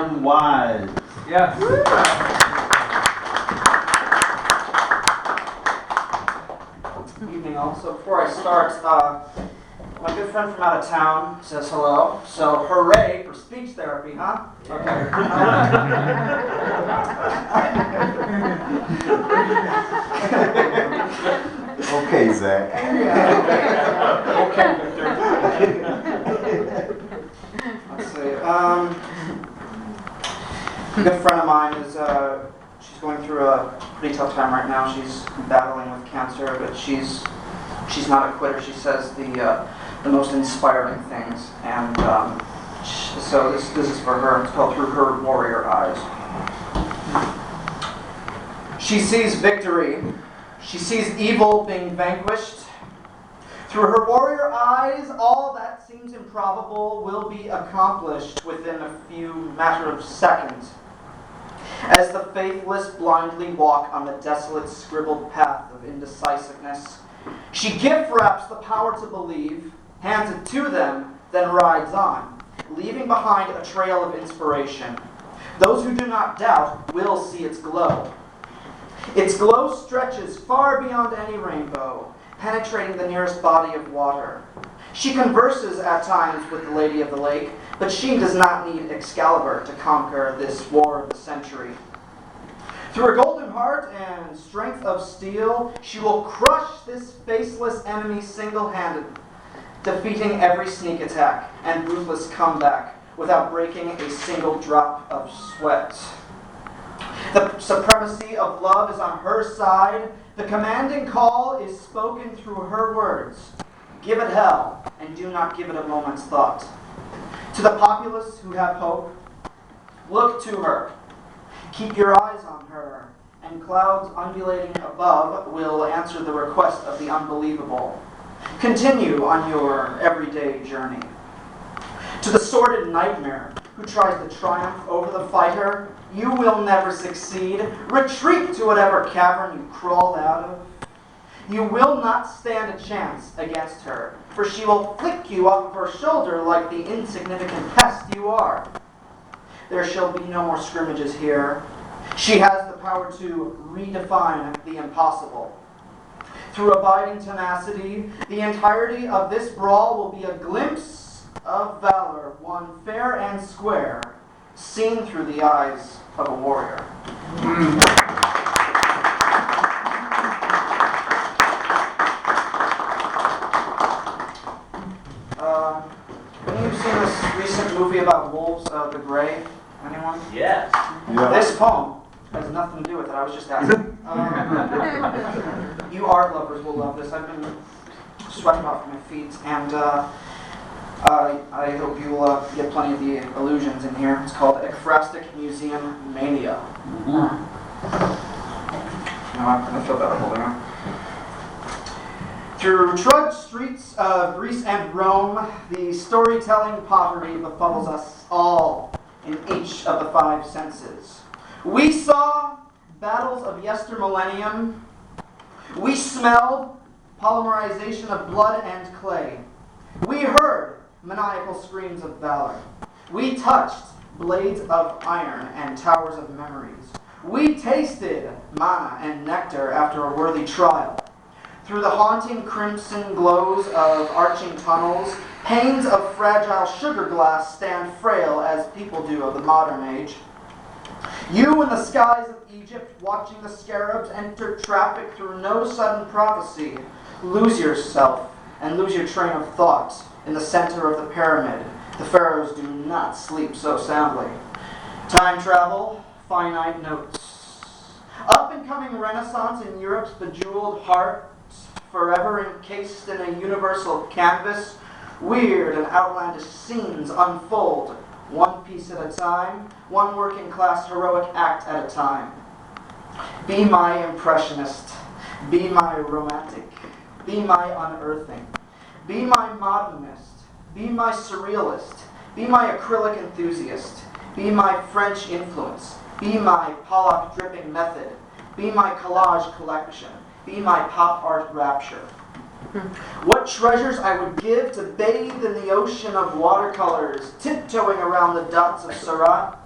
Martin Wise. Yes. Evening all. So before I start, my good friend from out of town says hello. So hooray for speech therapy, huh? Okay. Okay, Zach. Okay, Victor. Let's see. A good friend of mine is, she's going through a pretty tough time right now. She's battling with cancer, but she's not a quitter. She says the most inspiring things, and so this is for her. It's called Through Her Warrior Eyes. She sees victory. She sees evil being vanquished. Through her warrior eyes, all that seems improbable will be accomplished within a matter of seconds. As the faithless blindly walk on the desolate scribbled path of indecisiveness, she gives perhaps the power to believe, hands it to them, then rides on, leaving behind a trail of inspiration. Those who do not doubt will see its glow. Its glow stretches far beyond any rainbow, penetrating the nearest body of water. She converses at times with the Lady of the Lake, but she does not need Excalibur to conquer this war of the century. Through her golden heart and strength of steel, she will crush this faceless enemy single-handed, defeating every sneak attack and ruthless comeback without breaking a single drop of sweat. The supremacy of love is on her side. The commanding call is spoken through her words. Give it hell, and do not give it a moment's thought. To the populace who have hope, look to her. Keep your eyes on her, and clouds undulating above will answer the request of the unbelievable. Continue on your everyday journey. To the sordid nightmare who tries to triumph over the fighter, you will never succeed. Retreat to whatever cavern you crawled out of. You will not stand a chance against her, for she will flick you off of her shoulder like the insignificant pest you are. There shall be no more scrimmages here. She has the power to redefine the impossible. Through abiding tenacity, the entirety of this brawl will be a glimpse of valor, won fair and square, seen through the eyes of a warrior. You've seen this recent movie about wolves, The Gray? Anyone? Yes. Yeah. This poem has nothing to do with it. I was just asking. You art lovers will love this. I've been sweating off my feet, and I hope you will get plenty of the illusions in here. It's called Ekphrastic Museum Mania. I feel better holding on. Through trudged streets of Greece and Rome, the storytelling pottery befalls us all in each of the five senses. We saw battles of yestermillennium. We smelled polymerization of blood and clay. We heard maniacal screams of valor. We touched blades of iron and towers of memories. We tasted manna and nectar after a worthy trial. Through the haunting crimson glows of arching tunnels, panes of fragile sugar glass stand frail as people do of the modern age. You in the skies of Egypt, watching the scarabs enter traffic through no sudden prophecy, lose yourself and lose your train of thought in the center of the pyramid. The pharaohs do not sleep so soundly. Time travel, finite notes. Up-and-coming Renaissance in Europe's bejeweled heart, forever encased in a universal canvas, weird and outlandish scenes unfold, one piece at a time, one working-class heroic act at a time. Be my impressionist, be my romantic, be my unearthing, be my modernist, be my surrealist, be my acrylic enthusiast, be my French influence, be my Pollock dripping method, be my collage collection, be my pop art rapture. What treasures I would give to bathe in the ocean of watercolors, tiptoeing around the dots of Seurat.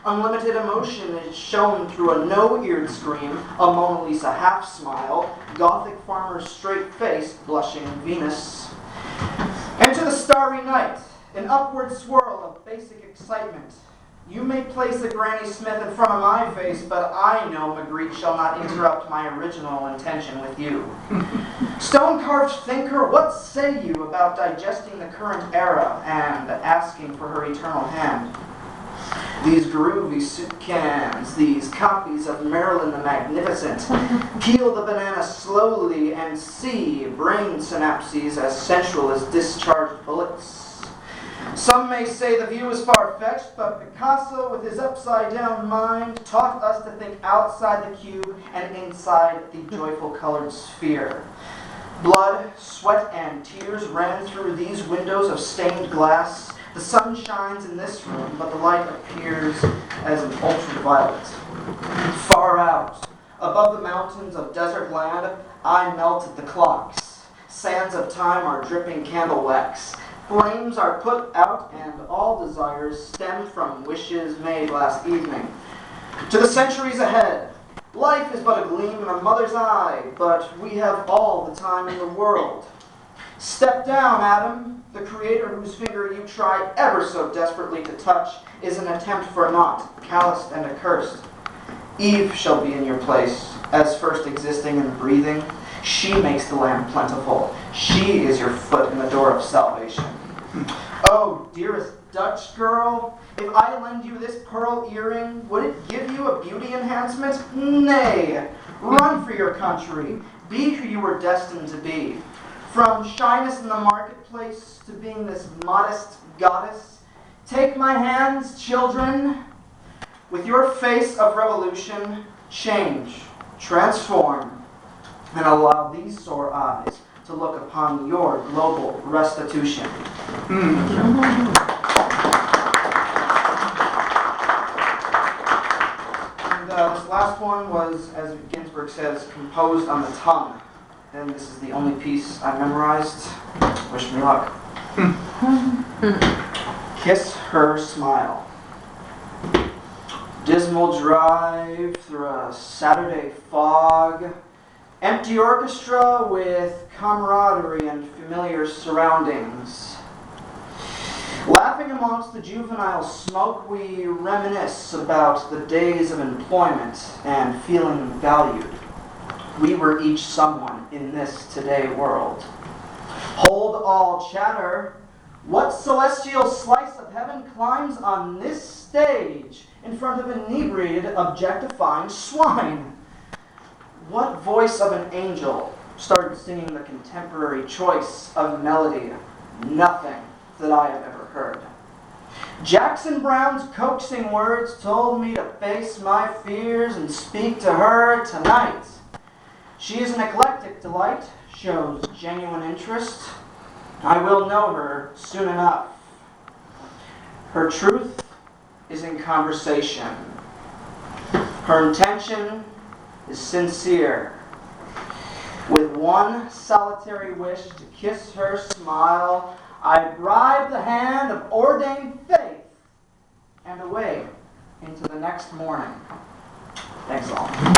Unlimited emotion is shown through a no-eared scream, a Mona Lisa half-smile, Gothic farmer's straight face, blushing Venus. Into the starry night, an upward swirl of basic excitement. You may place a Granny Smith in front of my face, but I know Magritte shall not interrupt my original intention with you. Stone-carved thinker, what say you about digesting the current era and asking for her eternal hand? These groovy soup cans, these copies of Marilyn the Magnificent, peel the banana slowly and see brain synapses as sensual as discharged bullets. Some may say the view is far-fetched, but Picasso, with his upside-down mind, taught us to think outside the cube and inside the joyful colored sphere. Blood, sweat, and tears ran through these windows of stained glass. The sun shines in this room, but the light appears as an ultraviolet. Far out, above the mountains of desert land, I melt at the clocks. Sands of time are dripping candle wax. Flames are put out, and all desires stem from wishes made last evening. To the centuries ahead, life is but a gleam in a mother's eye, but we have all the time in the world. Step down, Adam. The creator whose finger you try ever so desperately to touch is an attempt for naught, calloused and accursed. Eve shall be in your place, as first existing and breathing. She makes the land plentiful. She is your foot in the door of salvation. Oh, dearest Dutch girl, if I lend you this pearl earring, would it give you a beauty enhancement? Nay, run for your country. Be who you were destined to be. From shyness in the marketplace to being this modest goddess, take my hands, children. With your face of revolution, change, transform, and allow these sore eyes to look upon your global restitution. And this last one was, as Ginsberg says, composed on the tongue. And this is the only piece I memorized. Wish me luck. Kiss her smile. Dismal drive through a Saturday fog. Empty orchestra with camaraderie and familiar surroundings. Laughing amongst the juvenile smoke, we reminisce about the days of employment and feeling valued. We were each someone in this today world. Hold all chatter. What celestial slice of heaven climbs on this stage in front of inebriated, objectifying swine? What voice of an angel started singing the contemporary choice of melody? Nothing that I have ever heard. Jackson Brown's coaxing words told me to face my fears and speak to her tonight. She is an eclectic delight, shows genuine interest. I will know her soon enough. Her truth is in conversation. Her intention is sincere. With one solitary wish to kiss her smile, I bribe the hand of ordained faith and away into the next morning. Thanks all.